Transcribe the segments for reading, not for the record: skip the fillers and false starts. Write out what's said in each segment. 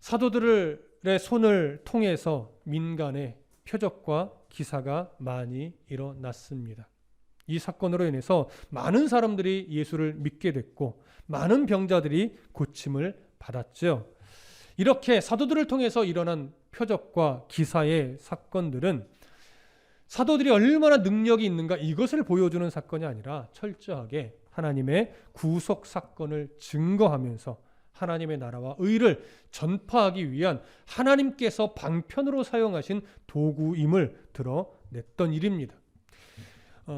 사도들의 손을 통해서 민간의 표적과 기사가 많이 일어났습니다. 이 사건으로 인해서 많은 사람들이 예수를 믿게 됐고 많은 병자들이 고침을 받았죠. 이렇게 사도들을 통해서 일어난 표적과 기사의 사건들은 사도들이 얼마나 능력이 있는가 이것을 보여주는 사건이 아니라 철저하게 하나님의 구속 사건을 증거하면서 하나님의 나라와 의를 전파하기 위한 하나님께서 방편으로 사용하신 도구임을 드러냈던 일입니다.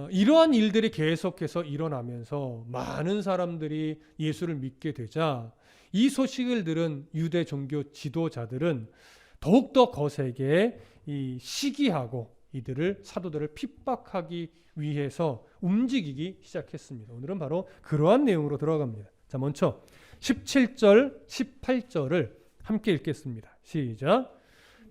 이러한 일들이 계속해서 일어나면서 많은 사람들이 예수를 믿게 되자 이 소식을 들은 유대 종교 지도자들은 더욱더 거세게 시기하고 이들을 사도들을 핍박하기 위해서 움직이기 시작했습니다. 오늘은 바로 그러한 내용으로 들어갑니다. 자, 먼저 17절, 18절을 함께 읽겠습니다. 시작.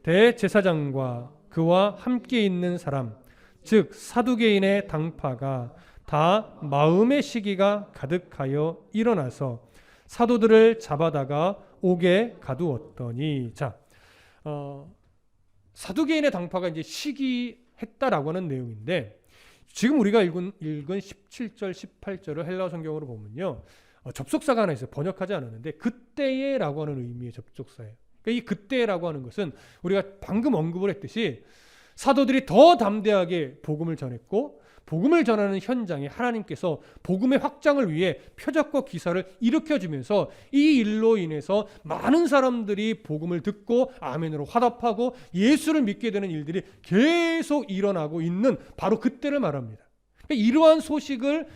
대제사장과 그와 함께 있는 사람, 즉 사두개인의 당파가 다 마음의 시기가 가득하여 일어나서 사도들을 잡아다가 옥에 가두었더니, 자, 사두개인의 당파가 이제 시기했다라고 하는 내용인데, 지금 우리가 읽은 17절, 18절을 헬라어 성경으로 보면요, 접속사가 하나 있어요. 번역하지 않았는데 그때에라고 하는 의미의 접속사예요. 그러니까 이 그때라고 하는 것은 우리가 방금 언급을 했듯이 사도들이 더 담대하게 복음을 전했고 복음을 전하는 현장에 하나님께서 복음의 확장을 위해 표적과 기사를 일으켜주면서 이 일로 인해서 많은 사람들이 복음을 듣고 아멘으로 화답하고 예수를 믿게 되는 일들이 계속 일어나고 있는 바로 그때를 말합니다. 이러한 소식을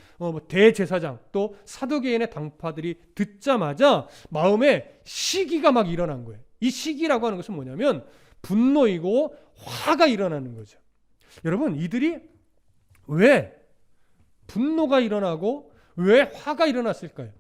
대제사장 또 사두개인의 당파들이 듣자마자 마음에 시기가 막 일어난 거예요. 이 시기라고 하는 것은 뭐냐면 분노이고 화가 일어나는 거죠. 여러분, 이들이 왜 분노가 일어나고 왜 화가 일어났을까요?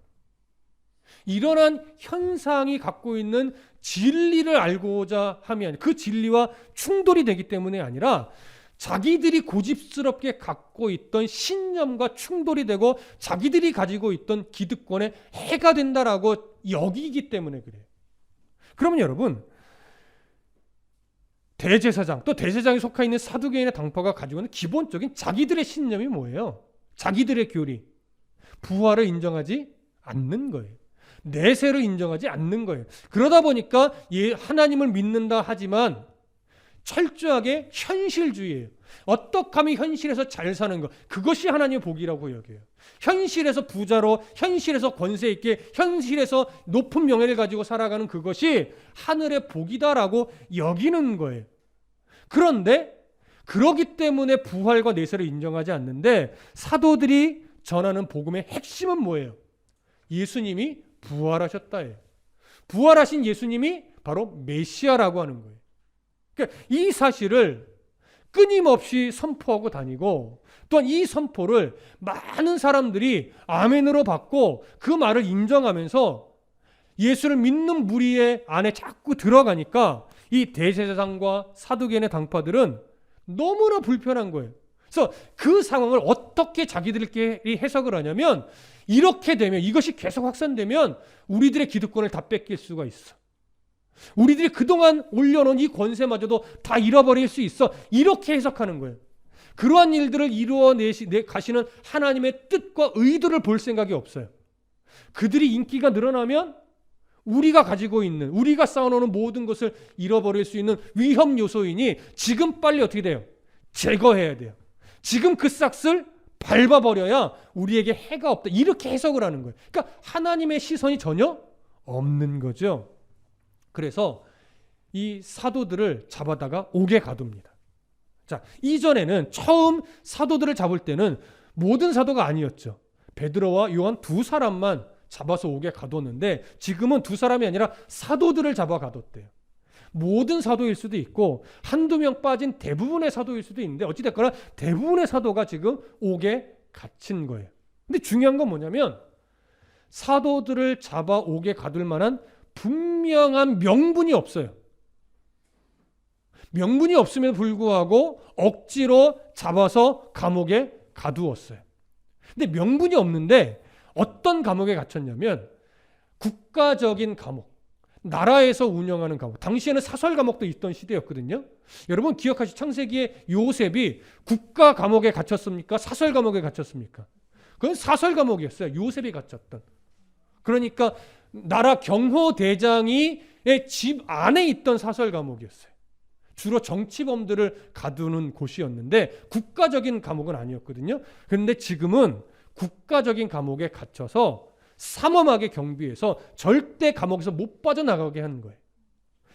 일어난 현상이 갖고 있는 진리를 알고자 함이 그 진리와 충돌이 되기 때문에 아니라 자기들이 고집스럽게 갖고 있던 신념과 충돌이 되고 자기들이 가지고 있던 기득권에 해가 된다라고 여기기 때문에 그래요. 그러면 여러분, 대제사장 또 대제사장에 속해 있는 사두개인의 당파가 가지고 있는 기본적인 자기들의 신념이 뭐예요? 자기들의 교리, 부활을 인정하지 않는 거예요. 내세를 인정하지 않는 거예요. 그러다 보니까 하나님을 믿는다 하지만 철저하게 현실주의예요. 어떻게 하면 현실에서 잘 사는 것, 그것이 하나님의 복이라고 여겨요. 현실에서 부자로, 현실에서 권세 있게, 현실에서 높은 명예를 가지고 살아가는 그것이 하늘의 복이다라고 여기는 거예요. 그런데 그러기 때문에 부활과 내세를 인정하지 않는데 사도들이 전하는 복음의 핵심은 뭐예요? 예수님이 부활하셨다예요. 부활하신 예수님이 바로 메시아라고 하는 거예요. 그러니까 이 사실을 끊임없이 선포하고 다니고 또한 이 선포를 많은 사람들이 아멘으로 받고 그 말을 인정하면서 예수를 믿는 무리의 안에 자꾸 들어가니까 이 대제사장과 사두개인의 당파들은 너무나 불편한 거예요. 그래서 그 상황을 어떻게 자기들끼리 해석을 하냐면 이렇게 되면, 이것이 계속 확산되면 우리들의 기득권을 다 뺏길 수가 있어. 우리들이 그동안 올려놓은 이 권세마저도 다 잃어버릴 수 있어. 이렇게 해석하는 거예요. 그러한 일들을 가시는 하나님의 뜻과 의도를 볼 생각이 없어요. 그들이 인기가 늘어나면 우리가 가지고 있는, 우리가 쌓아놓은 모든 것을 잃어버릴 수 있는 위험 요소이니 지금 빨리 어떻게 돼요? 제거해야 돼요. 지금 그 싹을 밟아버려야 우리에게 해가 없다. 이렇게 해석을 하는 거예요. 그러니까 하나님의 시선이 전혀 없는 거죠. 그래서 이 사도들을 잡아다가 옥에 가둡니다. 자, 이전에는 처음 사도들을 잡을 때는 모든 사도가 아니었죠. 베드로와 요한 두 사람만 잡아서 옥에 가뒀는데 지금은 두 사람이 아니라 사도들을 잡아 가뒀대요. 모든 사도일 수도 있고 한두 명 빠진 대부분의 사도일 수도 있는데 어찌됐거나 대부분의 사도가 지금 옥에 갇힌 거예요. 근데 중요한 건 뭐냐면 사도들을 잡아 옥에 가둘 만한 분명한 명분이 없어요. 명분이 없음에도 불구하고 억지로 잡아서 감옥에 가두었어요. 근데 명분이 없는데 어떤 감옥에 갇혔냐면 국가적인 감옥, 나라에서 운영하는 감옥. 당시에는 사설 감옥도 있던 시대였거든요. 여러분 기억하시죠? 창세기에 요셉이 국가 감옥에 갇혔습니까? 사설 감옥에 갇혔습니까? 그건 사설 감옥이었어요. 요셉이 갇혔던. 그러니까 나라 경호대장의 집 안에 있던 사설 감옥이었어요. 주로 정치범들을 가두는 곳이었는데 국가적인 감옥은 아니었거든요. 그런데 지금은 국가적인 감옥에 갇혀서 삼엄하게 경비해서 절대 감옥에서 못 빠져나가게 하는 거예요.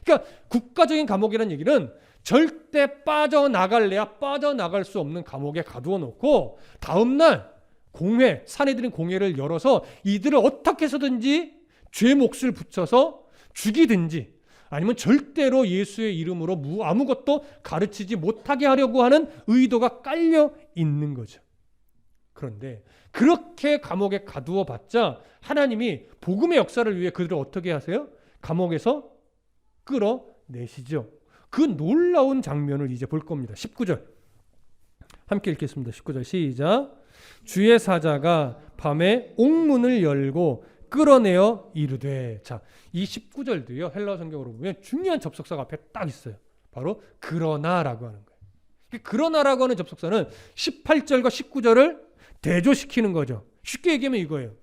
그러니까 국가적인 감옥이라는 얘기는 절대 빠져나갈래야 빠져나갈 수 없는 감옥에 가두어 놓고 다음날 공회, 사내들인 공회를 열어서 이들을 어떻게 해서든지 죄 몫을 붙여서 죽이든지 아니면 절대로 예수의 이름으로 아무것도 가르치지 못하게 하려고 하는 의도가 깔려 있는 거죠. 그런데 그렇게 감옥에 가두어 봤자 하나님이 복음의 역사를 위해 그들을 어떻게 하세요? 감옥에서 끌어내시죠. 그 놀라운 장면을 이제 볼 겁니다. 19절 함께 읽겠습니다. 19절 시작. 주의 사자가 밤에 옥문을 열고 끌어내어 이르되. 자, 이 19절도요. 헬라어 성경으로 보면 중요한 접속사가 앞에 딱 있어요. 바로 그러나라고 하는 거예요. 그러나라고 하는 접속사는 18절과 19절을 대조시키는 거죠. 쉽게 얘기하면 이거예요.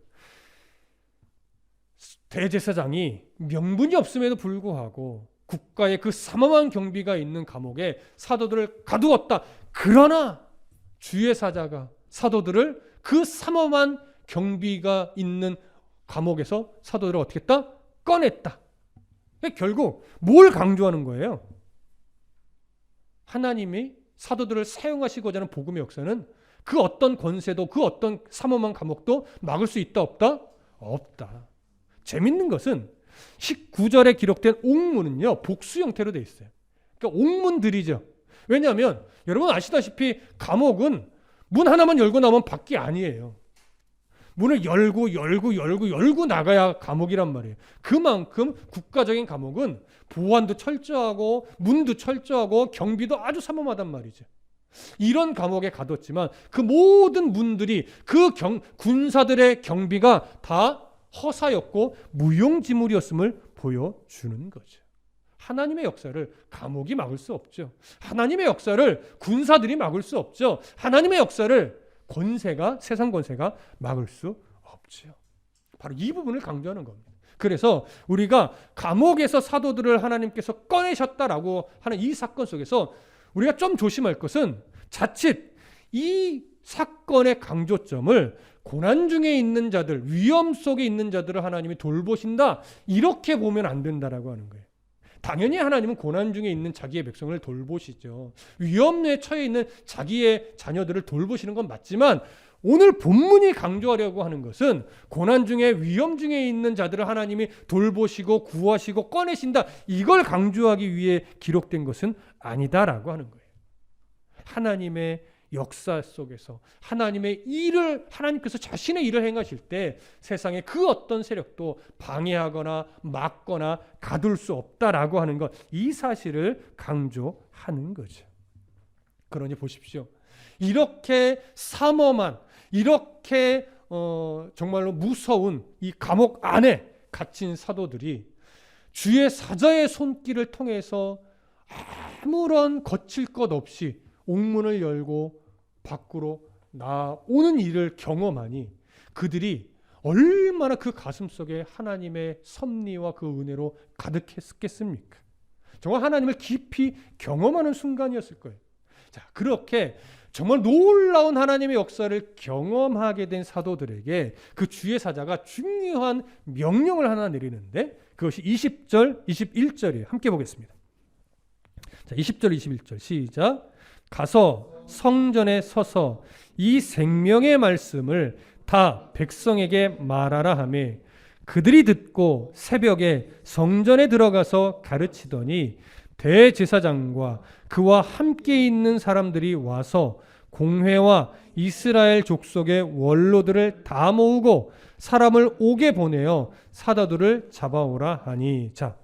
대제사장이 명분이 없음에도 불구하고 국가의 그 삼엄한 경비가 있는 감옥에 사도들을 가두었다. 그러나 주의 사자가 사도들을 그 삼엄한 경비가 있는 감옥에서 사도들을 어떻게 했다? 꺼냈다. 결국 뭘 강조하는 거예요? 하나님이 사도들을 사용하시고자 하는 복음의 역사는 그 어떤 권세도 그 어떤 삼엄한 감옥도 막을 수 있다 없다? 없다. 재밌는 것은 19절에 기록된 옥문은요. 복수 형태로 되어 있어요. 그러니까 옥문들이죠. 왜냐하면 여러분 아시다시피 감옥은 문 하나만 열고 나오면 밖이 아니에요. 문을 열고 나가야 감옥이란 말이에요. 그만큼 국가적인 감옥은 보안도 철저하고 문도 철저하고 경비도 아주 삼엄하단 말이죠. 이런 감옥에 가뒀지만 그 모든 문들이 그 군사들의 경비가 다 허사였고 무용지물이었음을 보여주는 거죠. 하나님의 역사를 감옥이 막을 수 없죠. 하나님의 역사를 군사들이 막을 수 없죠. 하나님의 역사를 권세가, 세상 권세가 막을 수 없죠. 바로 이 부분을 강조하는 겁니다. 그래서 우리가 감옥에서 사도들을 하나님께서 꺼내셨다라고 하는 이 사건 속에서 우리가 좀 조심할 것은 자칫 이 사건의 강조점을 고난 중에 있는 자들, 위험 속에 있는 자들을 하나님이 돌보신다 이렇게 보면 안 된다라고 하는 거예요. 당연히 하나님은 고난 중에 있는 자기의 백성을 돌보시죠. 위험에 처해 있는 자기의 자녀들을 돌보시는 건 맞지만 오늘 본문이 강조하려고 하는 것은 고난 중에 위험 중에 있는 자들을 하나님이 돌보시고 구하시고 꺼내신다 이걸 강조하기 위해 기록된 것은 아니다라고 하는 거예요. 하나님의 역사 속에서 하나님의 일을 하나님께서 자신의 일을 행하실 때 세상의 그 어떤 세력도 방해하거나 막거나 가둘 수 없다라고 하는 것, 이 사실을 강조하는 거죠. 그러니 보십시오. 이렇게 삼엄한, 이렇게 정말로 무서운 이 감옥 안에 갇힌 사도들이 주의 사자의 손길을 통해서 아무런 거칠 것 없이 옥문을 열고 밖으로 나오는 일을 경험하니 그들이 얼마나 그 가슴 속에 하나님의 섭리와 그 은혜로 가득했겠습니까? 정말 하나님을 깊이 경험하는 순간이었을 거예요. 자, 그렇게 정말 놀라운 하나님의 역사를 경험하게 된 사도들에게 그 주의 사자가 중요한 명령을 하나 내리는데 그것이 20절, 21절이에요. 함께 보겠습니다. 자, 20절, 21절 시작. 가서 성전에 서서 이 생명의 말씀을 다 백성에게 말하라 하며 그들이 듣고 새벽에 성전에 들어가서 가르치더니 대제사장과 그와 함께 있는 사람들이 와서 공회와 이스라엘 족속의 원로들을 다 모으고 사람을 옥에 보내어 사도들을 잡아오라 하니. 자,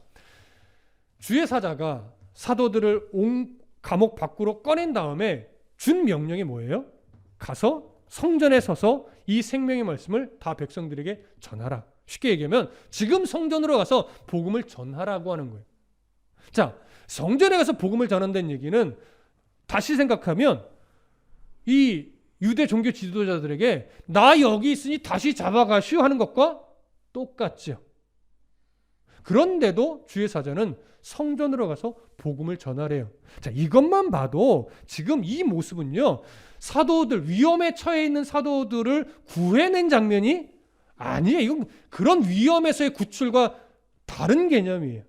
주의 사자가 사도들을 감옥 밖으로 꺼낸 다음에 준 명령이 뭐예요? 가서 성전에 서서 이 생명의 말씀을 다 백성들에게 전하라. 쉽게 얘기하면 지금 성전으로 가서 복음을 전하라고 하는 거예요. 자, 성전에 가서 복음을 전한다는 얘기는 다시 생각하면 이 유대 종교 지도자들에게 나 여기 있으니 다시 잡아가시오 하는 것과 똑같죠. 그런데도 주의 사자는 성전으로 가서 복음을 전하래요. 자, 이것만 봐도 지금 이 모습은요, 사도들, 위험에 처해 있는 사도들을 구해낸 장면이 아니에요. 이건 그런 위험에서의 구출과 다른 개념이에요.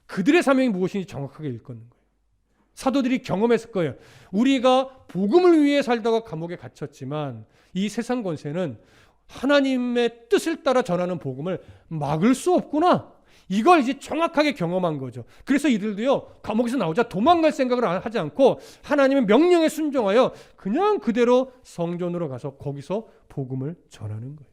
그들의 사명이 무엇인지 정확하게 일컫는 거예요. 사도들이 경험했을 거예요. 우리가 복음을 위해 살다가 감옥에 갇혔지만 이 세상 권세는 하나님의 뜻을 따라 전하는 복음을 막을 수 없구나. 이걸 이제 정확하게 경험한 거죠. 그래서 이들도요, 감옥에서 나오자 도망갈 생각을 하지 않고 하나님의 명령에 순종하여 그냥 그대로 성전으로 가서 거기서 복음을 전하는 거예요.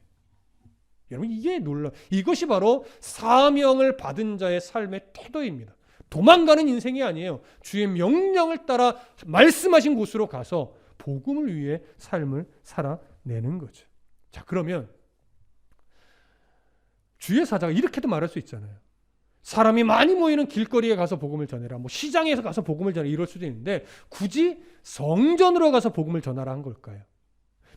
여러분, 이게 이것이 바로 사명을 받은 자의 삶의 태도입니다. 도망가는 인생이 아니에요. 주의 명령을 따라 말씀하신 곳으로 가서 복음을 위해 삶을 살아내는 거죠. 자, 그러면 주의 사자가 이렇게도 말할 수 있잖아요. 사람이 많이 모이는 길거리에 가서 복음을 전해라. 뭐 시장에서 가서 복음을 전해라. 이럴 수도 있는데 굳이 성전으로 가서 복음을 전하라 한 걸까요?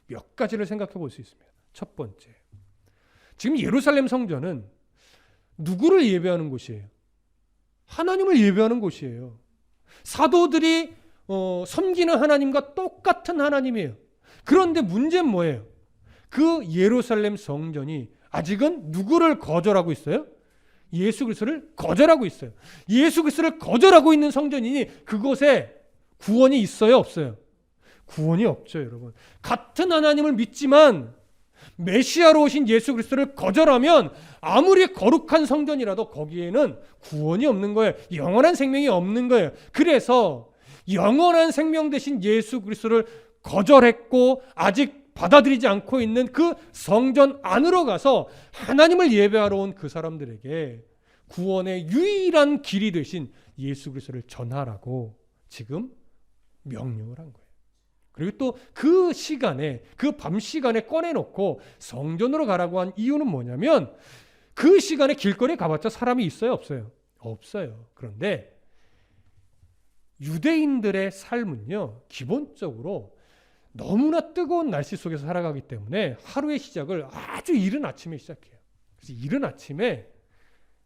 몇 가지를 생각해 볼 수 있습니다. 첫 번째, 지금 예루살렘 성전은 누구를 예배하는 곳이에요? 하나님을 예배하는 곳이에요. 사도들이 섬기는 하나님과 똑같은 하나님이에요. 그런데 문제는 뭐예요? 그 예루살렘 성전이 아직은 누구를 거절하고 있어요? 예수 그리스도를 거절하고 있어요. 예수 그리스도를 거절하고 있는 성전이니 그곳에 구원이 있어요, 없어요? 구원이 없죠, 여러분. 같은 하나님을 믿지만 메시아로 오신 예수 그리스도를 거절하면 아무리 거룩한 성전이라도 거기에는 구원이 없는 거예요. 영원한 생명이 없는 거예요. 그래서 영원한 생명 되신 예수 그리스도를 거절했고 아직 받아들이지 않고 있는 그 성전 안으로 가서 하나님을 예배하러 온 그 사람들에게 구원의 유일한 길이 되신 예수 그리스도를 전하라고 지금 명령을 한 거예요. 그리고 또 그 시간에, 그 밤 시간에 꺼내놓고 성전으로 가라고 한 이유는 뭐냐면 그 시간에 길거리에 가봤자 사람이 있어요, 없어요? 없어요. 그런데 유대인들의 삶은요, 기본적으로 너무나 뜨거운 날씨 속에서 살아가기 때문에 하루의 시작을 아주 이른 아침에 시작해요. 그래서 이른 아침에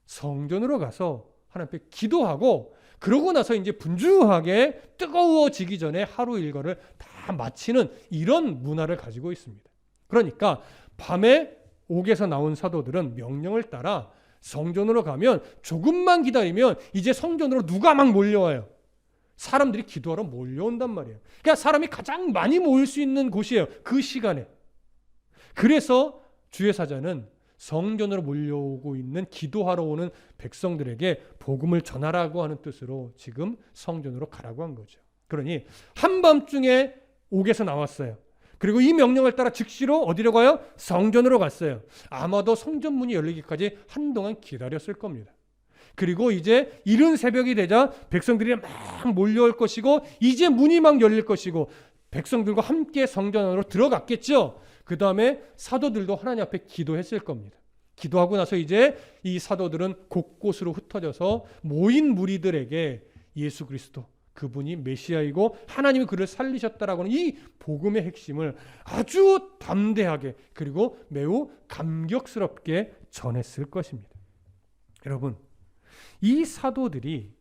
성전으로 가서 하나님 앞에 기도하고 그러고 나서 이제 분주하게 뜨거워지기 전에 하루 일과를 다 마치는 이런 문화를 가지고 있습니다. 그러니까 밤에 옥에서 나온 사도들은 명령을 따라 성전으로 가면 조금만 기다리면 이제 성전으로 누가 막 몰려와요. 사람들이 기도하러 몰려온단 말이에요. 그러니까 사람이 가장 많이 모일 수 있는 곳이에요. 그 시간에. 그래서 주의 사자는 성전으로 몰려오고 있는 기도하러 오는 백성들에게 복음을 전하라고 하는 뜻으로 지금 성전으로 가라고 한 거죠. 그러니 한밤중에 옥에서 나왔어요. 그리고 이 명령을 따라 즉시로 어디로 가요? 성전으로 갔어요. 아마도 성전 문이 열리기까지 한동안 기다렸을 겁니다. 그리고 이제 이른 새벽이 되자 백성들이 막 몰려올 것이고 이제 문이 막 열릴 것이고 백성들과 함께 성전 안으로 들어갔겠죠. 그 다음에 사도들도 하나님 앞에 기도했을 겁니다. 기도하고 나서 이제 이 사도들은 곳곳으로 흩어져서 모인 무리들에게 예수 그리스도, 그분이 메시아이고 하나님이 그를 살리셨다라고 하는 이 복음의 핵심을 아주 담대하게 그리고 매우 감격스럽게 전했을 것입니다. 여러분, 이 사도들이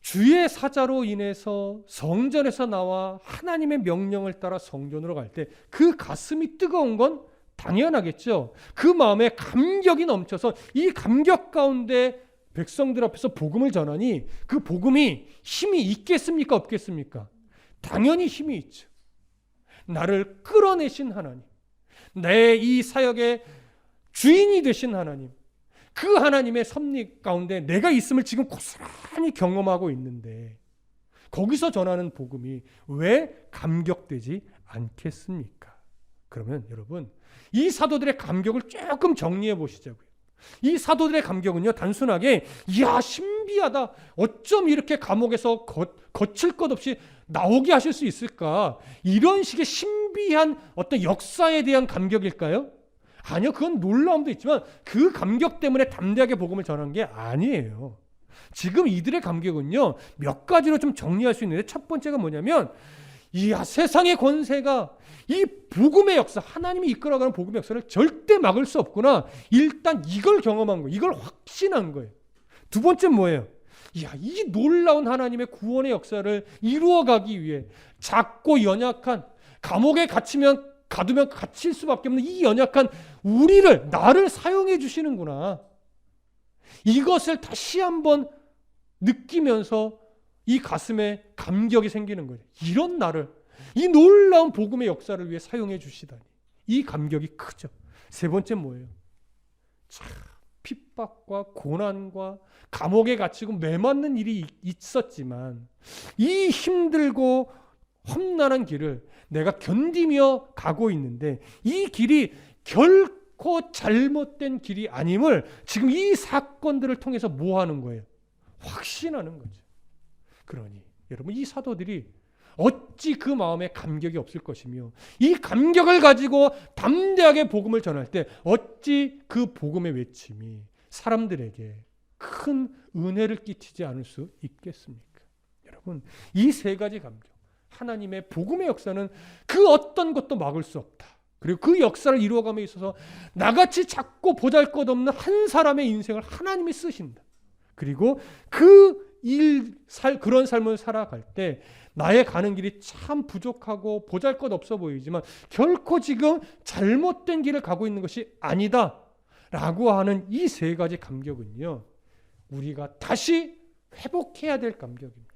주의 사자로 인해서 성전에서 나와 하나님의 명령을 따라 성전으로 갈 때 그 가슴이 뜨거운 건 당연하겠죠. 그 마음에 감격이 넘쳐서 이 감격 가운데 백성들 앞에서 복음을 전하니 그 복음이 힘이 있겠습니까? 없겠습니까? 당연히 힘이 있죠. 나를 끌어내신 하나님, 내 이 사역의 주인이 되신 하나님, 그 하나님의 섭리 가운데 내가 있음을 지금 고스란히 경험하고 있는데 거기서 전하는 복음이 왜 감격되지 않겠습니까? 그러면 여러분, 이 사도들의 감격을 조금 정리해 보시자고요. 이 사도들의 감격은요, 단순하게 이야 신비하다, 어쩜 이렇게 감옥에서 거칠 것 없이 나오게 하실 수 있을까, 이런 식의 신비한 어떤 역사에 대한 감격일까요? 아니요, 그건 놀라움도 있지만 그 감격 때문에 담대하게 복음을 전한 게 아니에요. 지금 이들의 감격은요, 몇 가지로 좀 정리할 수 있는데, 첫 번째가 뭐냐면, 이야, 세상의 권세가 이 복음의 역사, 하나님이 이끌어가는 복음의 역사를 절대 막을 수 없구나. 일단 이걸 경험한 거예요. 이걸 확신한 거예요. 두 번째는 뭐예요? 이야, 이 놀라운 하나님의 구원의 역사를 이루어가기 위해 작고 연약한, 감옥에 가두면 갇힐 수밖에 없는 이 연약한 우리를, 나를 사용해 주시는구나. 이것을 다시 한번 느끼면서 이 가슴에 감격이 생기는 거예요. 이런 나를, 이 놀라운 복음의 역사를 위해 사용해 주시다니. 이 감격이 크죠. 세 번째 뭐예요? 참, 핍박과 고난과 감옥에 갇히고 매맞는 일이 있었지만 이 힘들고 험난한 길을 내가 견디며 가고 있는데 이 길이 결코 잘못된 길이 아님을 지금 이 사건들을 통해서 뭐 하는 거예요? 확신하는 거죠. 그러니 여러분, 이 사도들이 어찌 그 마음에 감격이 없을 것이며 이 감격을 가지고 담대하게 복음을 전할 때 어찌 그 복음의 외침이 사람들에게 큰 은혜를 끼치지 않을 수 있겠습니까? 여러분, 이 세 가지 감격, 하나님의 복음의 역사는 그 어떤 것도 막을 수 없다. 그리고 그 역사를 이루어감에 있어서 나같이 작고 보잘것없는 한 사람의 인생을 하나님이 쓰신다. 그리고 그런 삶을 살아갈 때 나의 가는 길이 참 부족하고 보잘것없어 보이지만 결코 지금 잘못된 길을 가고 있는 것이 아니다 라고 하는 이 세 가지 감격은요, 우리가 다시 회복해야 될 감격입니다.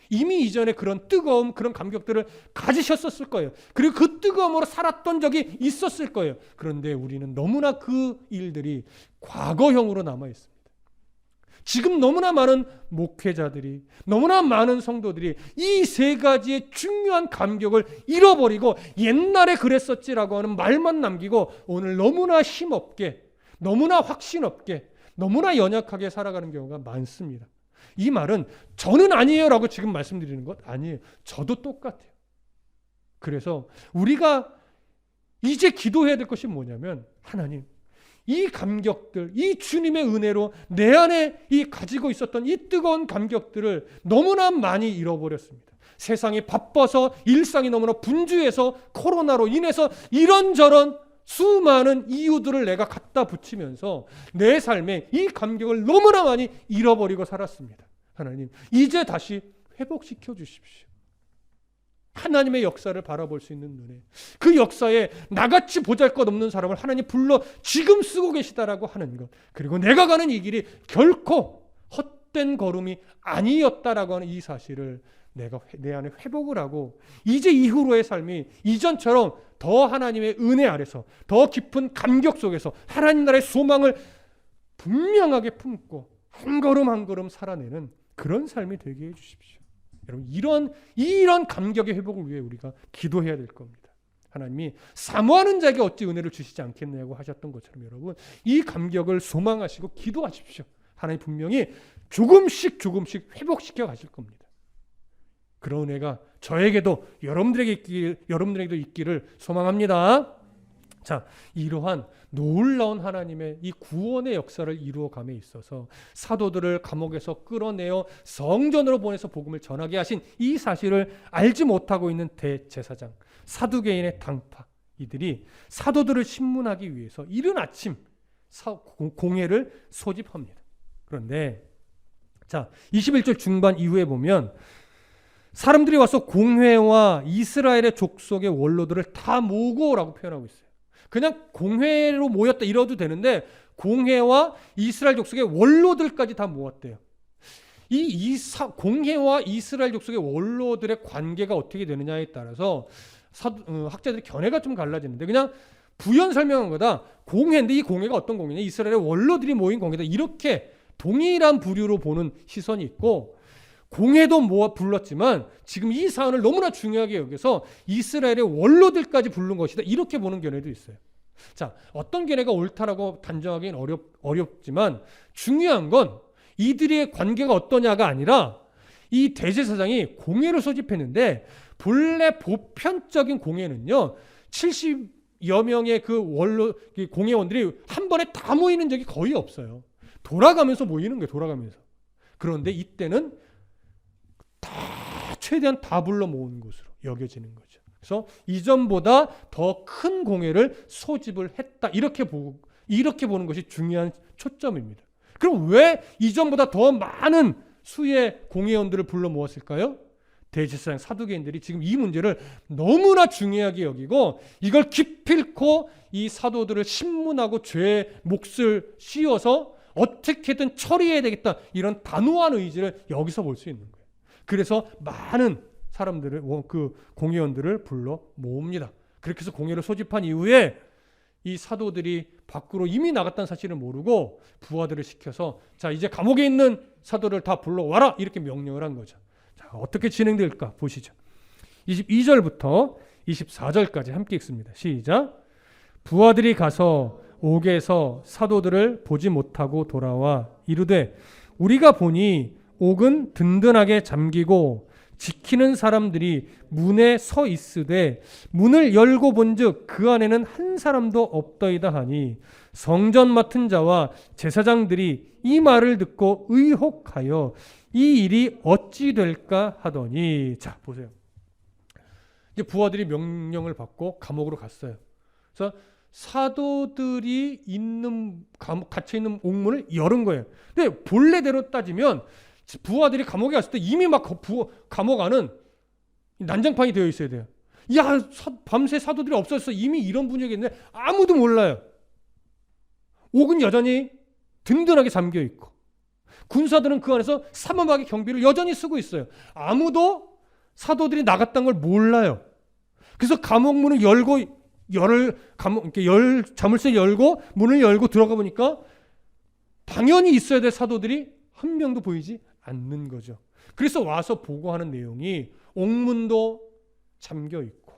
이미 이전에 그런 뜨거움, 그런 감격들을 가지셨었을 거예요. 그리고 그 뜨거움으로 살았던 적이 있었을 거예요. 그런데 우리는 너무나 그 일들이 과거형으로 남아있습니다. 지금 너무나 많은 목회자들이, 너무나 많은 성도들이 이 세 가지의 중요한 감격을 잃어버리고 옛날에 그랬었지라고 하는 말만 남기고 오늘 너무나 힘없게, 너무나 확신 없게, 너무나 연약하게 살아가는 경우가 많습니다. 이 말은 저는 아니에요 라고 지금 말씀드리는 것 아니에요. 저도 똑같아요. 그래서 우리가 이제 기도해야 될 것이 뭐냐면, 하나님, 이 감격들, 이 주님의 은혜로 내 안에 이 가지고 있었던 이 뜨거운 감격들을 너무나 많이 잃어버렸습니다. 세상이 바빠서, 일상이 너무나 분주해서, 코로나로 인해서 이런저런 수많은 이유들을 내가 갖다 붙이면서 내 삶에 이 감격을 너무나 많이 잃어버리고 살았습니다. 하나님, 이제 다시 회복시켜 주십시오. 하나님의 역사를 바라볼 수 있는 눈에, 그 역사에 나같이 보잘것없는 사람을 하나님 불러 지금 쓰고 계시다라고 하는 것, 그리고 내가 가는 이 길이 결코 헛된 걸음이 아니었다라고 하는 이 사실을 내가 내 안에 회복을 하고, 이제 이후로의 삶이 이전처럼 더 하나님의 은혜 아래서, 더 깊은 감격 속에서 하나님 나라의 소망을 분명하게 품고 한 걸음 한 걸음 살아내는 그런 삶이 되게 해 주십시오. 여러분, 이런 감격의 회복을 위해 우리가 기도해야 될 겁니다. 하나님이 사모하는 자에게 어찌 은혜를 주시지 않겠냐고 하셨던 것처럼 여러분, 이 감격을 소망하시고 기도하십시오. 하나님 분명히 조금씩 회복시켜 가실 겁니다. 그런 은혜가 저에게도 여러분들에게도 있기를 소망합니다. 자, 이러한 놀라운 하나님의 이 구원의 역사를 이루어감에 있어서 사도들을 감옥에서 끌어내어 성전으로 보내서 복음을 전하게 하신 이 사실을 알지 못하고 있는 대제사장, 사두개인의 당파, 이들이 사도들을 신문하기 위해서 이른 아침 공회를 소집합니다. 그런데 자, 21절 중반 이후에 보면 사람들이 와서 공회와 이스라엘의 족속의 원로들을 다 모으고 오라고 표현하고 있어요. 그냥 공회로 모였다 이러도 되는데 공회와 이스라엘 족속의 원로들까지 다 모았대요. 공회와 이스라엘 족속의 원로들의 관계가 어떻게 되느냐에 따라서 학자들의 견해가 좀 갈라지는데, 그냥 부연 설명한 거다. 공회인데 이 공회가 어떤 공회냐? 이스라엘의 원로들이 모인 공회다. 이렇게 동일한 부류로 보는 시선이 있고, 공회도 불렀지만 지금 이 사안을 너무나 중요하게 여겨서 이스라엘의 원로들까지 부른 것이다, 이렇게 보는 견해도 있어요. 자, 어떤 견해가 옳다라고 단정하기는 어렵지만 중요한 건 이들의 관계가 어떠냐가 아니라 이 대제사장이 공회를 소집했는데 본래 보편적인 공회는요 70 여명의 그 원로 공회원들이 한 번에 다 모이는 적이 거의 없어요. 돌아가면서 모이는 거예요. 돌아가면서. 그런데 이때는 다 최대한 다 불러 모은 것으로 여겨지는 거죠. 그래서 이전보다 더 큰 공회를 소집을 했다. 이렇게 보는 것이 중요한 초점입니다. 그럼 왜 이전보다 더 많은 수의 공회원들을 불러 모았을까요? 대제사장 사두개인들이 지금 이 문제를 너무나 중요하게 여기고 이걸 기필코 이 사도들을 신문하고 죄의 몫을 씌워서 어떻게든 처리해야 되겠다. 이런 단호한 의지를 여기서 볼 수 있는 거예요. 그래서 많은 사람들을 그 공회원들을 불러 모읍니다. 그렇게 해서 공회를 소집한 이후에 이 사도들이 밖으로 이미 나갔다는 사실을 모르고 부하들을 시켜서 자 이제 감옥에 있는 사도를 다 불러와라 이렇게 명령을 한 거죠. 자 어떻게 진행될까 보시죠. 22절부터 24절까지 함께 읽습니다. 시작. 부하들이 가서 옥에서 사도들을 보지 못하고 돌아와 이르되 우리가 보니 옥은 든든하게 잠기고 지키는 사람들이 문에 서 있으되 문을 열고 본즉 그 안에는 한 사람도 없더이다 하니 성전 맡은 자와 제사장들이 이 말을 듣고 의혹하여 이 일이 어찌 될까 하더니 자 보세요. 이제 부하들이 명령을 받고 감옥으로 갔어요. 그래서 사도들이 있는 갇혀 있는 옥문을 열은 거예요. 근데 본래대로 따지면 부하들이 감옥에 갔을 때 이미 막 감옥 안은 난장판이 되어 있어야 돼요. 야, 밤새 사도들이 없었어. 이미 이런 분위기인데 아무도 몰라요. 옥은 여전히 든든하게 잠겨 있고 군사들은 그 안에서 삼엄하게 경비를 여전히 쓰고 있어요. 아무도 사도들이 나갔다는 걸 몰라요. 그래서 감옥 문을 열고 자물쇠 열고 문을 열고 들어가 보니까 당연히 있어야 될 사도들이 한 명도 보이지 않는 거죠. 그래서 와서 보고하는 내용이 옥문도 잠겨 있고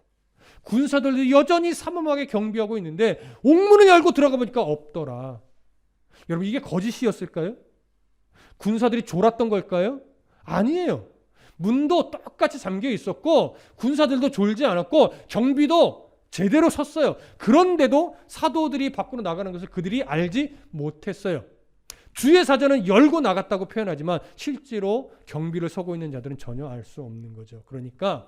군사들도 여전히 삼엄하게 경비하고 있는데 옥문을 열고 들어가 보니까 없더라. 여러분 이게 거짓이었을까요? 군사들이 졸았던 걸까요? 아니에요. 문도 똑같이 잠겨 있었고 군사들도 졸지 않았고 경비도 제대로 섰어요. 그런데도 사도들이 밖으로 나가는 것을 그들이 알지 못했어요. 주의 사전은 열고 나갔다고 표현하지만 실제로 경비를 서고 있는 자들은 전혀 알 수 없는 거죠. 그러니까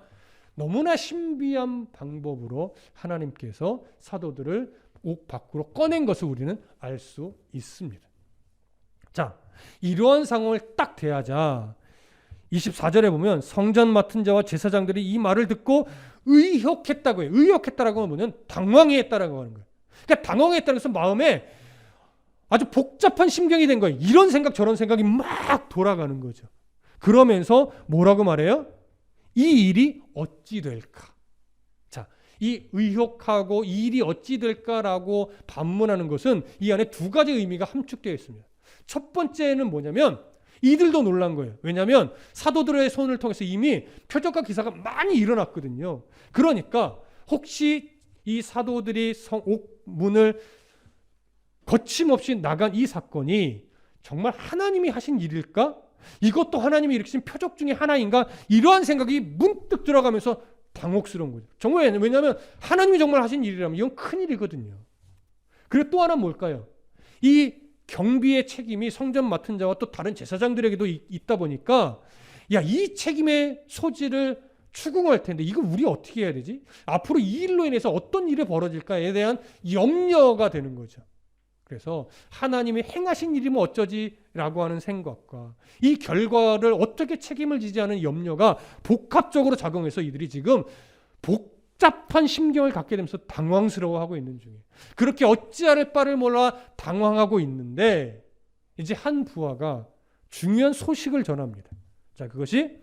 너무나 신비한 방법으로 하나님께서 사도들을 옥 밖으로 꺼낸 것을 우리는 알 수 있습니다. 자, 이러한 상황을 딱 대하자 24절에 보면 성전 맡은 자와 제사장들이 이 말을 듣고 의혹했다고 해요. 의혹했다라고 하면 당황했다라고 하는 거예요. 그러니까 당황했다는 것은 마음에 아주 복잡한 심경이 된 거예요. 이런 생각 저런 생각이 막 돌아가는 거죠. 그러면서 뭐라고 말해요? 이 일이 어찌 될까? 자, 이 의혹하고 이 일이 어찌 될까라고 반문하는 것은 이 안에 두 가지 의미가 함축되어 있습니다. 첫 번째는 뭐냐면 이들도 놀란 거예요. 왜냐하면 사도들의 손을 통해서 이미 표적과 기사가 많이 일어났거든요. 그러니까 혹시 이 사도들이 옥문을 거침없이 나간 이 사건이 정말 하나님이 하신 일일까? 이것도 하나님이 일으키신 표적 중에 하나인가? 이러한 생각이 문득 들어가면서 당혹스러운 거죠. 정말 왜냐하면 하나님이 정말 하신 일이라면 이건 큰일이거든요. 그리고 또 하나 뭘까요? 이 경비의 책임이 성전 맡은 자와 또 다른 제사장들에게도 있다 보니까 야, 이 책임의 소지를 추궁할 텐데 이거 우리 어떻게 해야 되지? 앞으로 이 일로 인해서 어떤 일이 벌어질까에 대한 염려가 되는 거죠. 그래서 하나님이 행하신 일이면 어쩌지라고 하는 생각과 이 결과를 어떻게 책임을 지지 하는 염려가 복합적으로 작용해서 이들이 지금 복잡한 심경을 갖게 되면서 당황스러워하고 있는 중이에요. 그렇게 어찌할 바를 몰라 당황하고 있는데 이제 한 부하가 중요한 소식을 전합니다. 자, 그것이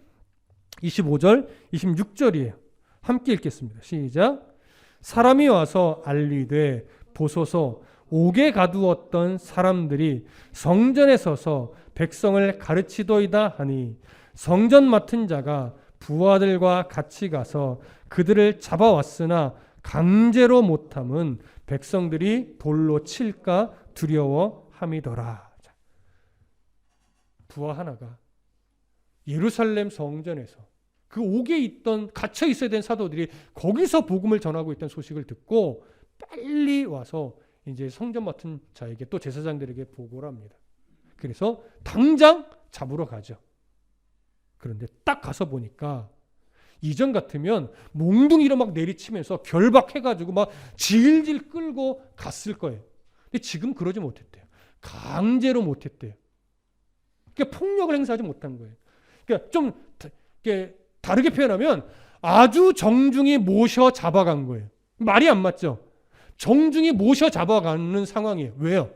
25절, 26절이에요. 함께 읽겠습니다. 시작. 사람이 와서 알리되 보소서 옥에 가두었던 사람들이 성전에 서서 백성을 가르치도이다 하니 성전 맡은 자가 부하들과 같이 가서 그들을 잡아왔으나 강제로 못함은 백성들이 돌로 칠까 두려워함이더라. 부하 하나가 예루살렘 성전에서 그 옥에 있던 갇혀 있어야 된 사도들이 거기서 복음을 전하고 있다는 소식을 듣고 빨리 와서 이제 성전 맡은 자에게 또 제사장들에게 보고를 합니다. 그래서 당장 잡으러 가죠. 그런데 딱 가서 보니까 이전 같으면 몽둥이로 막 내리치면서 결박해가지고 막 질질 끌고 갔을 거예요. 근데 지금 그러지 못했대요. 강제로 못했대요. 그러니까 폭력을 행사하지 못한 거예요. 그러니까 좀 다르게 표현하면 아주 정중히 모셔 잡아간 거예요. 말이 안 맞죠? 정중히 모셔 잡아가는 상황이에요. 왜요?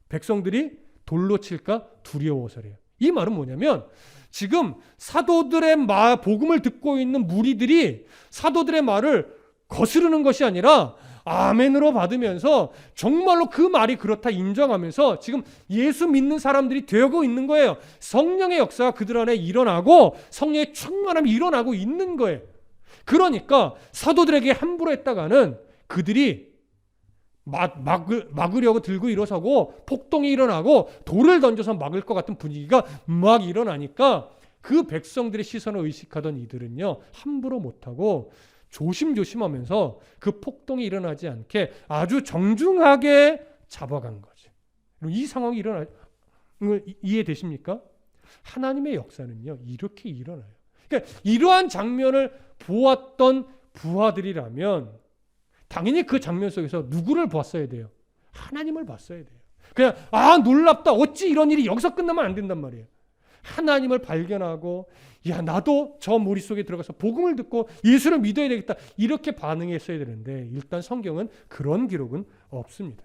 백성들이 돌로 칠까 두려워서래요. 이 말은 뭐냐면 지금 사도들의 복음을 듣고 있는 무리들이 사도들의 말을 거스르는 것이 아니라 아멘으로 받으면서 정말로 그 말이 그렇다 인정하면서 지금 예수 믿는 사람들이 되고 있는 거예요. 성령의 역사가 그들 안에 일어나고 성령의 충만함이 일어나고 있는 거예요. 그러니까 사도들에게 함부로 했다가는 그들이 막으려고 들고 일어서고 폭동이 일어나고 돌을 던져서 막을 것 같은 분위기가 막 일어나니까 그 백성들의 시선을 의식하던 이들은요 함부로 못하고 조심조심하면서 그 폭동이 일어나지 않게 아주 정중하게 잡아간 거죠. 이 상황이 일어나 이해되십니까? 하나님의 역사는요 이렇게 일어나요. 그러니까 이러한 장면을 보았던 부하들이라면 당연히 그 장면 속에서 누구를 봤어야 돼요? 하나님을 봤어야 돼요. 그냥 놀랍다. 어찌 이런 일이 여기서 끝나면 안 된단 말이에요. 하나님을 발견하고 나도 저 머릿속에 들어가서 복음을 듣고 예수를 믿어야 되겠다. 이렇게 반응했어야 되는데 일단 성경은 그런 기록은 없습니다.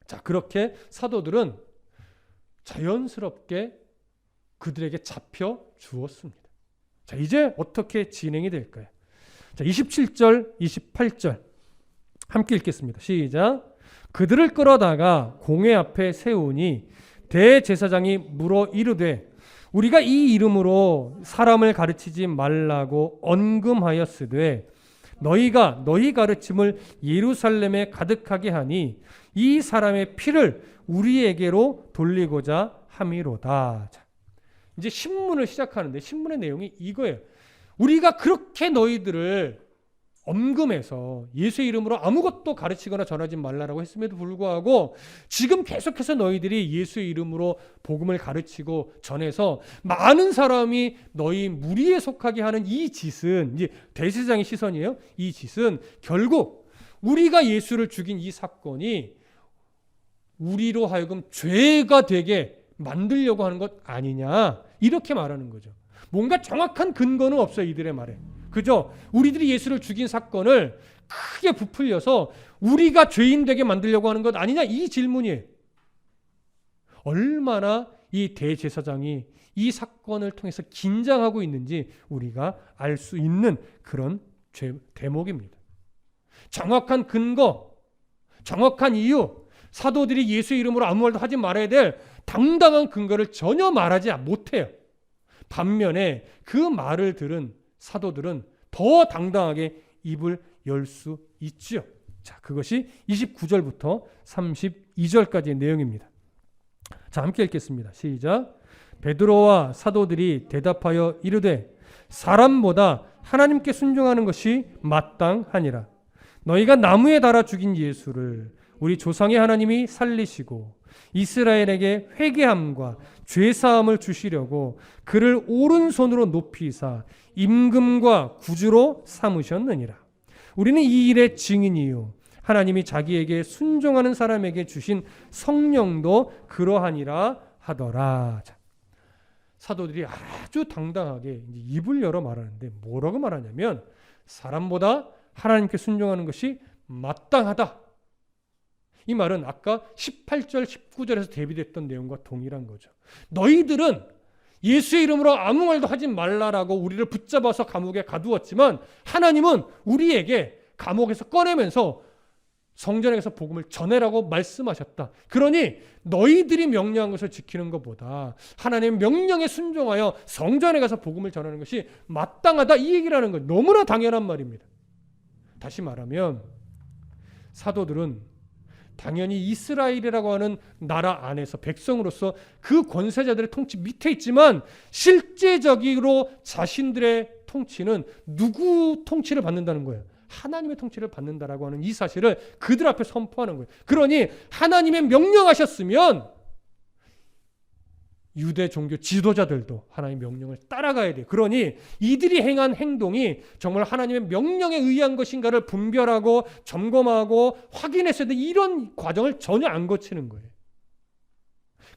자, 그렇게 사도들은 자연스럽게 그들에게 잡혀 주었습니다. 자, 이제 어떻게 진행이 될까요? 자, 27절, 28절 함께 읽겠습니다. 시작. 그들을 끌어다가 공회 앞에 세우니 대제사장이 물어 이르되 우리가 이 이름으로 사람을 가르치지 말라고 언금하였으되 너희가 너희 가르침을 예루살렘에 가득하게 하니 이 사람의 피를 우리에게로 돌리고자 함이로다. 자, 이제 신문을 시작하는데 신문의 내용이 이거예요. 우리가 그렇게 너희들을 엄금해서 예수의 이름으로 아무것도 가르치거나 전하지 말라라고 했음에도 불구하고 지금 계속해서 너희들이 예수의 이름으로 복음을 가르치고 전해서 많은 사람이 너희 무리에 속하게 하는 이 짓은 이제 대제사장의 시선이에요. 이 짓은 결국 우리가 예수를 죽인 이 사건이 우리로 하여금 죄가 되게 만들려고 하는 것 아니냐 이렇게 말하는 거죠. 뭔가 정확한 근거는 없어요. 이들의 말에. 그죠? 우리들이 예수를 죽인 사건을 크게 부풀려서 우리가 죄인 되게 만들려고 하는 것 아니냐 이 질문이에요. 얼마나 이 대제사장이 이 사건을 통해서 긴장하고 있는지 우리가 알 수 있는 그런 대목입니다. 정확한 근거, 정확한 이유, 사도들이 예수의 이름으로 아무 말도 하지 말아야 될 당당한 근거를 전혀 말하지 못해요. 반면에 그 말을 들은 사도들은 더 당당하게 입을 열 수 있지요. 자, 그것이 29절부터 32절까지의 내용입니다. 자, 함께 읽겠습니다. 시작. 베드로와 사도들이 대답하여 이르되 사람보다 하나님께 순종하는 것이 마땅하니라. 너희가 나무에 달아 죽인 예수를 우리 조상의 하나님이 살리시고 이스라엘에게 회개함과 죄사함을 주시려고 그를 오른손으로 높이사 임금과 구주로 삼으셨느니라. 우리는 이 일의 증인이요 하나님이 자기에게 순종하는 사람에게 주신 성령도 그러하니라 하더라. 자, 사도들이 아주 당당하게 입을 열어 말하는데 뭐라고 말하냐면 사람보다 하나님께 순종하는 것이 마땅하다. 이 말은 아까 18절, 19절에서 대비됐던 내용과 동일한 거죠. 너희들은 예수의 이름으로 아무 말도 하지 말라라고 우리를 붙잡아서 감옥에 가두었지만 하나님은 우리에게 감옥에서 꺼내면서 성전에 가서 복음을 전해라고 말씀하셨다. 그러니 너희들이 명령한 것을 지키는 것보다 하나님의 명령에 순종하여 성전에 가서 복음을 전하는 것이 마땅하다. 이 얘기라는 건 너무나 당연한 말입니다. 다시 말하면 사도들은 당연히 이스라엘이라고 하는 나라 안에서 백성으로서 그 권세자들의 통치 밑에 있지만 실제적으로 자신들의 통치는 누구 통치를 받는다는 거예요? 하나님의 통치를 받는다라고 하는 이 사실을 그들 앞에 선포하는 거예요. 그러니 하나님의 명령하셨으면 유대 종교 지도자들도 하나님의 명령을 따라가야 돼요. 그러니 이들이 행한 행동이 정말 하나님의 명령에 의한 것인가를 분별하고 점검하고 확인했어야 돼. 이런 과정을 전혀 안 거치는 거예요.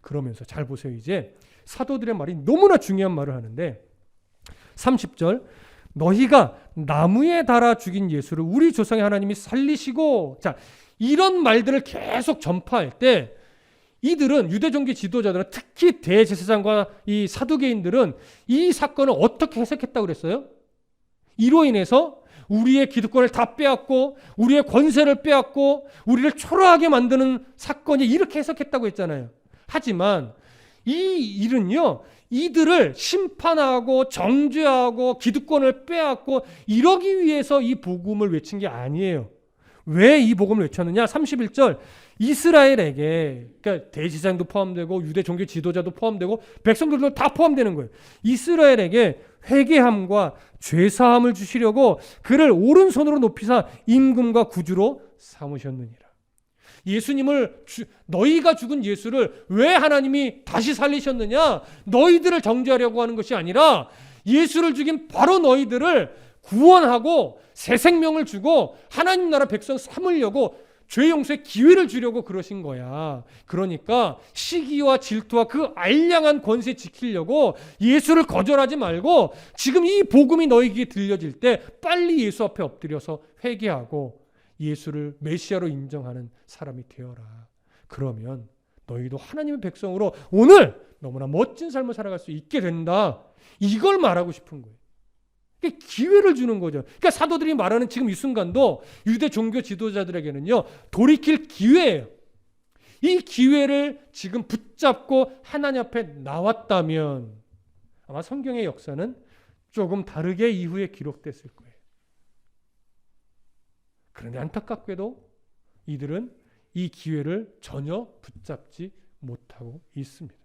그러면서 잘 보세요. 이제 사도들의 말이 너무나 중요한 말을 하는데 30절 너희가 나무에 달아 죽인 예수를 우리 조상의 하나님이 살리시고, 자, 이런 말들을 계속 전파할 때 이들은 유대종교 지도자들은 특히 대제사장과 이 사두개인들은 이 사건을 어떻게 해석했다고 그랬어요? 이로 인해서 우리의 기득권을 다 빼앗고 우리의 권세를 빼앗고 우리를 초라하게 만드는 사건이 이렇게 해석했다고 했잖아요. 하지만 이 일은요, 이들을 심판하고 정죄하고 기득권을 빼앗고 이러기 위해서 이 복음을 외친 게 아니에요. 왜 이 복음을 외쳤느냐? 31절 이스라엘에게, 그러니까 대제사장도 포함되고 유대 종교 지도자도 포함되고 백성들도 다 포함되는 거예요. 이스라엘에게 회개함과 죄사함을 주시려고 그를 오른손으로 높이사 임금과 구주로 삼으셨느니라. 예수님을 너희가 죽은 예수를 왜 하나님이 다시 살리셨느냐? 너희들을 정죄하려고 하는 것이 아니라 예수를 죽인 바로 너희들을 구원하고 새 생명을 주고 하나님 나라 백성 삼으려고 죄 용서의 기회를 주려고 그러신 거야. 그러니까 시기와 질투와 그 알량한 권세 지키려고 예수를 거절하지 말고 지금 이 복음이 너희에게 들려질 때 빨리 예수 앞에 엎드려서 회개하고 예수를 메시아로 인정하는 사람이 되어라. 그러면 너희도 하나님의 백성으로 오늘 너무나 멋진 삶을 살아갈 수 있게 된다. 이걸 말하고 싶은 거예요. 기회를 주는 거죠. 그러니까 사도들이 말하는 지금 이 순간도 유대 종교 지도자들에게는요, 돌이킬 기회예요. 이 기회를 지금 붙잡고 하나님 앞에 나왔다면 아마 성경의 역사는 조금 다르게 이후에 기록됐을 거예요. 그런데 안타깝게도 이들은 이 기회를 전혀 붙잡지 못하고 있습니다.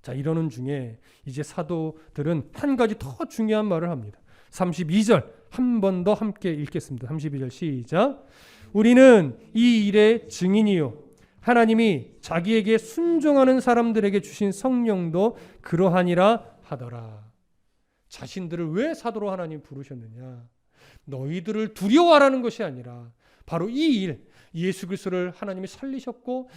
자, 이러는 중에 이제 사도들은 한 가지 더 중요한 말을 합니다. 32절 한 번 더 함께 읽겠습니다. 32절 시작. 우리는 이 일의 증인이요 하나님이 자기에게 순종하는 사람들에게 주신 성령도 그러하니라 하더라. 자신들을 왜 사도로 하나님 부르셨느냐? 너희들을 두려워하라는 것이 아니라 바로 이 일, 예수 그리스도를 하나님이 살리셨고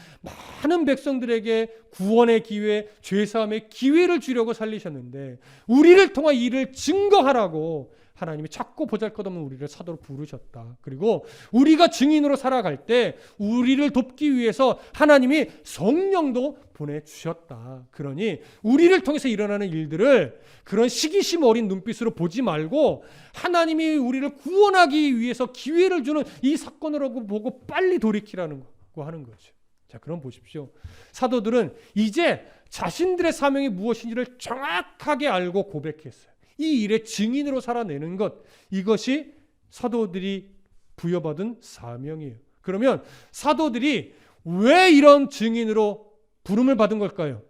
많은 백성들에게 구원의 기회, 죄사함의 기회를 주려고 살리셨는데 우리를 통한 일을 증거하라고 하나님이 자꾸 보잘것없는 우리를 사도로 부르셨다. 그리고 우리가 증인으로 살아갈 때 우리를 돕기 위해서 하나님이 성령도 보내주셨다. 그러니 우리를 통해서 일어나는 일들을 그런 시기심 어린 눈빛으로 보지 말고 하나님이 우리를 구원하기 위해서 기회를 주는 이 사건으로 보고 빨리 돌이키라는 거 하는 거죠. 자, 그럼 보십시오. 사도들은 이제 자신들의 사명이 무엇인지를 정확하게 알고 고백했어요. 이 일의 증인으로 살아내는 것, 이것이 사도들이 부여받은 사명이에요. 그러면 사도들이 왜 이런 증인으로 부름을 받은 걸까요?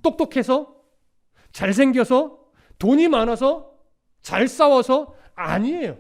똑똑해서? 잘생겨서? 돈이 많아서? 잘 싸워서? 아니에요.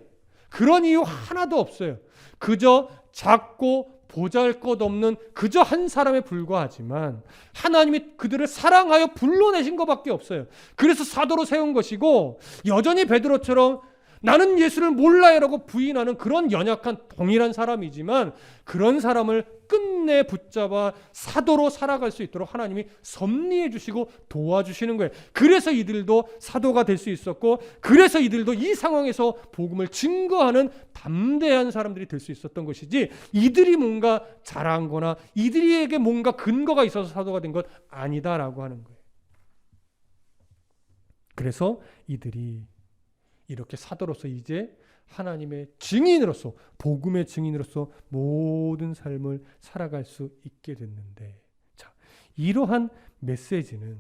그런 이유 하나도 없어요. 그저 작고 보잘것없는 그저 한 사람에 불과하지만 하나님이 그들을 사랑하여 불러내신 것밖에 없어요. 그래서 사도로 세운 것이고 여전히 베드로처럼 나는 예수를 몰라요라고 부인하는 그런 연약한 동일한 사람이지만 그런 사람을 끝내 붙잡아 사도로 살아갈 수 있도록 하나님이 섭리해 주시고 도와주시는 거예요. 그래서 이들도 사도가 될 수 있었고 그래서 이들도 이 상황에서 복음을 증거하는 담대한 사람들이 될 수 있었던 것이지 이들이 뭔가 잘한 거나 이들에게 뭔가 근거가 있어서 사도가 된 것 아니다라고 하는 거예요. 그래서 이들이 이렇게 사도로서 이제 하나님의 증인으로서 복음의 증인으로서 모든 삶을 살아갈 수 있게 됐는데, 자, 이러한 메시지는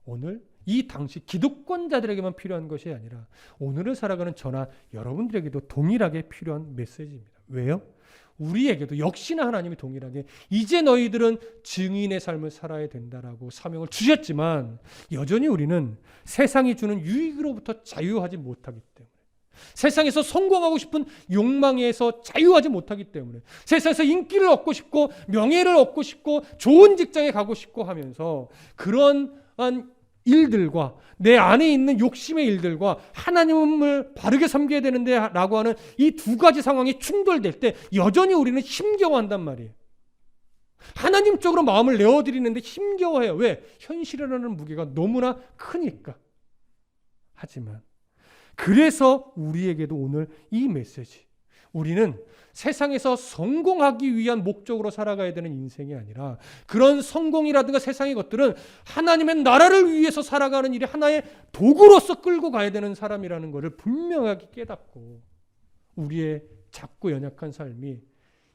오늘 이 당시 기득권자들에게만 필요한 것이 아니라 오늘을 살아가는 저나 여러분들에게도 동일하게 필요한 메시지입니다. 왜요? 우리에게도 역시나 하나님이 동일하게 이제 너희들은 증인의 삶을 살아야 된다라고 사명을 주셨지만 여전히 우리는 세상이 주는 유익으로부터 자유하지 못하기 때문에 세상에서 성공하고 싶은 욕망에서 자유하지 못하기 때문에, 세상에서 인기를 얻고 싶고 명예를 얻고 싶고 좋은 직장에 가고 싶고 하면서 그런 일들과 내 안에 있는 욕심의 일들과 하나님을 바르게 섬겨야 되는데 라고 하는 이 두 가지 상황이 충돌될 때 여전히 우리는 힘겨워한단 말이에요. 하나님 쪽으로 마음을 내어드리는데 힘겨워해요. 왜? 현실이라는 무게가 너무나 크니까. 하지만 그래서 우리에게도 오늘 이 메시지, 우리는 세상에서 성공하기 위한 목적으로 살아가야 되는 인생이 아니라 그런 성공이라든가 세상의 것들은 하나님의 나라를 위해서 살아가는 일이 하나의 도구로서 끌고 가야 되는 사람이라는 것을 분명하게 깨닫고 우리의 작고 연약한 삶이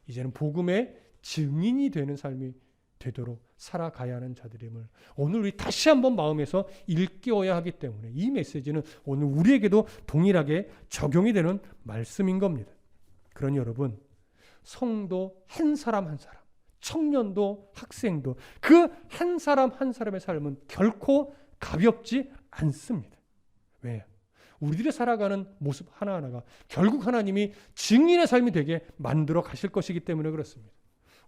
이제는 복음의 증인이 되는 삶이 되도록 살아가야 하는 자들임을 오늘 우리 다시 한번 마음에서 일깨워야 하기 때문에 이 메시지는 오늘 우리에게도 동일하게 적용이 되는 말씀인 겁니다. 그러니 여러분, 성도 한 사람 한 사람, 청년도 학생도 그 한 사람 한 사람의 삶은 결코 가볍지 않습니다. 왜요? 우리들이 살아가는 모습 하나하나가 결국 하나님이 증인의 삶이 되게 만들어 가실 것이기 때문에 그렇습니다.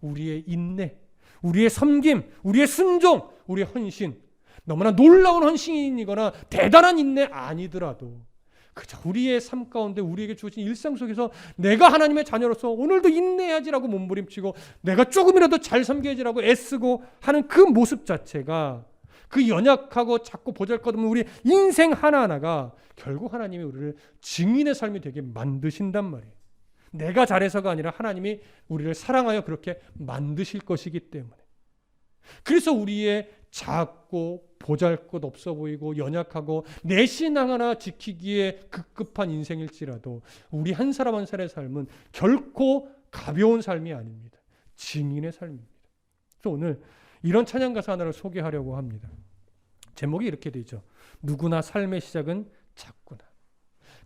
우리의 인내, 우리의 섬김, 우리의 순종, 우리의 헌신, 너무나 놀라운 헌신이거나 대단한 인내 아니더라도 그저 우리의 삶 가운데 우리에게 주어진 일상 속에서 내가 하나님의 자녀로서 오늘도 인내해야지라고 몸부림치고 내가 조금이라도 잘 섬겨야지라고 애쓰고 하는 그 모습 자체가, 그 연약하고 작고 보잘것없는 우리 인생 하나하나가 결국 하나님이 우리를 증인의 삶이 되게 만드신단 말이에요. 내가 잘해서가 아니라 하나님이 우리를 사랑하여 그렇게 만드실 것이기 때문에. 그래서 우리의 작고 보잘것 없어 보이고 연약하고 내 신앙 하나 지키기에 급급한 인생일지라도 우리 한 사람 한 사람의 삶은 결코 가벼운 삶이 아닙니다. 증인의 삶입니다. 그래서 오늘 이런 찬양 가사 하나를 소개하려고 합니다. 제목이 이렇게 되죠. 누구나 삶의 시작은 작구나.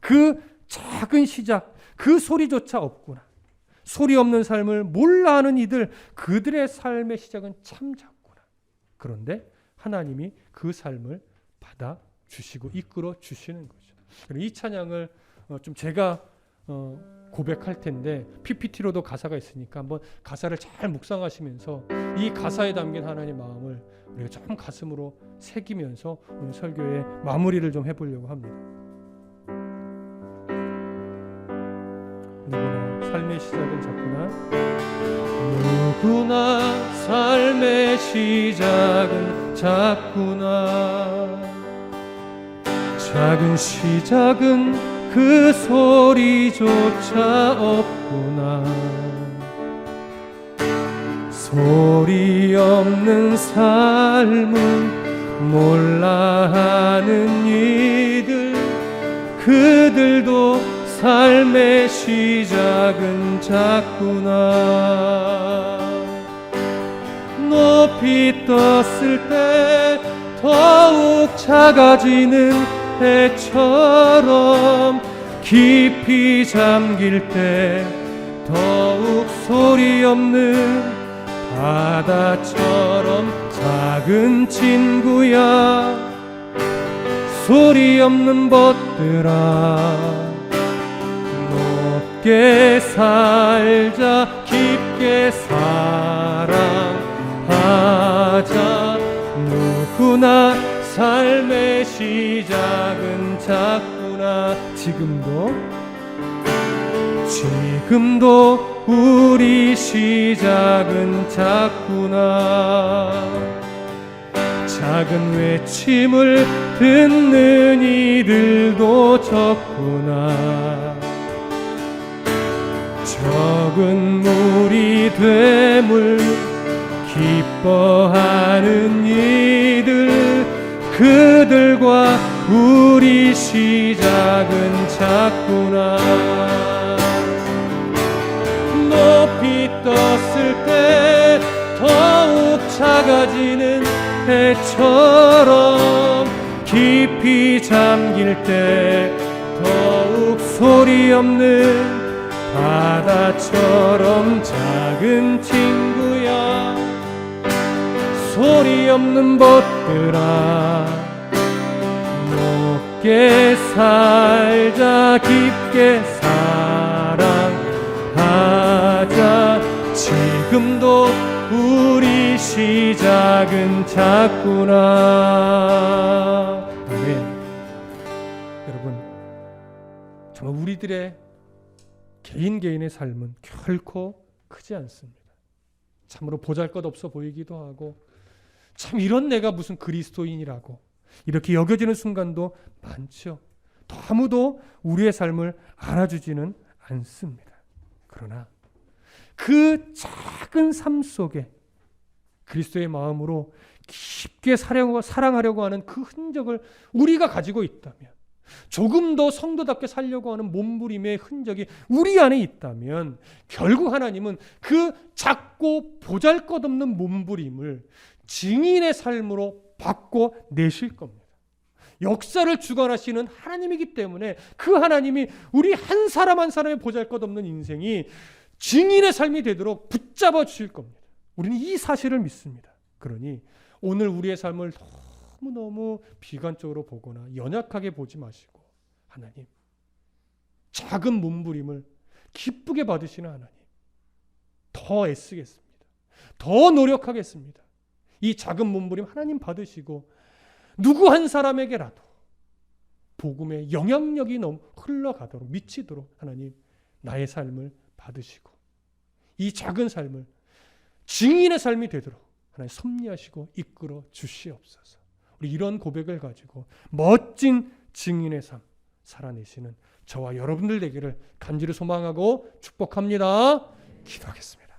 그 작은 시작, 그 소리조차 없구나. 소리 없는 삶을 몰라하는 이들, 그들의 삶의 시작은 참 작구나. 그런데 하나님이 그 삶을 받아주시고 이끌어 주시는 거죠. 이 찬양을 좀 제가 고백할 텐데 PPT로도 가사가 있으니까 한번 가사를 잘 묵상하시면서 이 가사에 담긴 하나님의 마음을 우리가 좀 가슴으로 새기면서 오늘 설교의 마무리를 좀 해보려고 합니다. 누구나 삶의 시작은 작구나. 누구나 삶의 시작은 작구나. 작은 시작은 그 소리조차 없구나. 소리 없는 삶은 몰라하는 이들, 그들도 삶의 시작은 작구나. 높이 떴을 때 더욱 작아지는 해처럼, 깊이 잠길 때 더욱 소리 없는 바다처럼 작은 친구야, 소리 없는 벗들아. 깊게 살자, 깊게 사랑하자. 누구나 삶의 시작은 작구나. 지금도 우리 시작은 작구나. 작은 외침을 듣는 이들도 적구나. 적은 무리 되물 기뻐하는 이들, 그들과 우리 시작은 작구나. 높이 떴을 때 더욱 작아지는 해처럼, 깊이 잠길 때 더욱 소리 없는 바다처럼 작은 친구야, 소리 없는 벗들아. 깊게 살자 깊게 사랑하자 지금도 우리 시작은 작구나. 아멘. 여러분, 정말 우리들의 개인의 삶은 결코 크지 않습니다. 참으로 보잘것없어 보이기도 하고 참 이런 내가 무슨 그리스도인이라고 이렇게 여겨지는 순간도 많죠. 또 아무도 우리의 삶을 알아주지는 않습니다. 그러나 그 작은 삶 속에 그리스도의 마음으로 깊게 사랑하려고 하는 그 흔적을 우리가 가지고 있다면, 조금 더 성도답게 살려고 하는 몸부림의 흔적이 우리 안에 있다면 결국 하나님은 그 작고 보잘것없는 몸부림을 증인의 삶으로 바꿔내실 겁니다. 역사를 주관하시는 하나님이기 때문에 그 하나님이 우리 한 사람 한 사람의 보잘것없는 인생이 증인의 삶이 되도록 붙잡아 주실 겁니다. 우리는 이 사실을 믿습니다. 그러니 오늘 우리의 삶을 너무너무 비관적으로 보거나 연약하게 보지 마시고 하나님, 작은 몸부림을 기쁘게 받으시는 하나님, 더 애쓰겠습니다. 더 노력하겠습니다. 이 작은 몸부림 하나님 받으시고 누구 한 사람에게라도 복음의 영향력이 흘러가도록 미치도록 하나님 나의 삶을 받으시고 이 작은 삶을 증인의 삶이 되도록 하나님 섭리하시고 이끌어 주시옵소서. 우리 이런 고백을 가지고 멋진 증인의 삶 살아내시는 저와 여러분들 되기를 간절히 소망하고 축복합니다. 기도하겠습니다.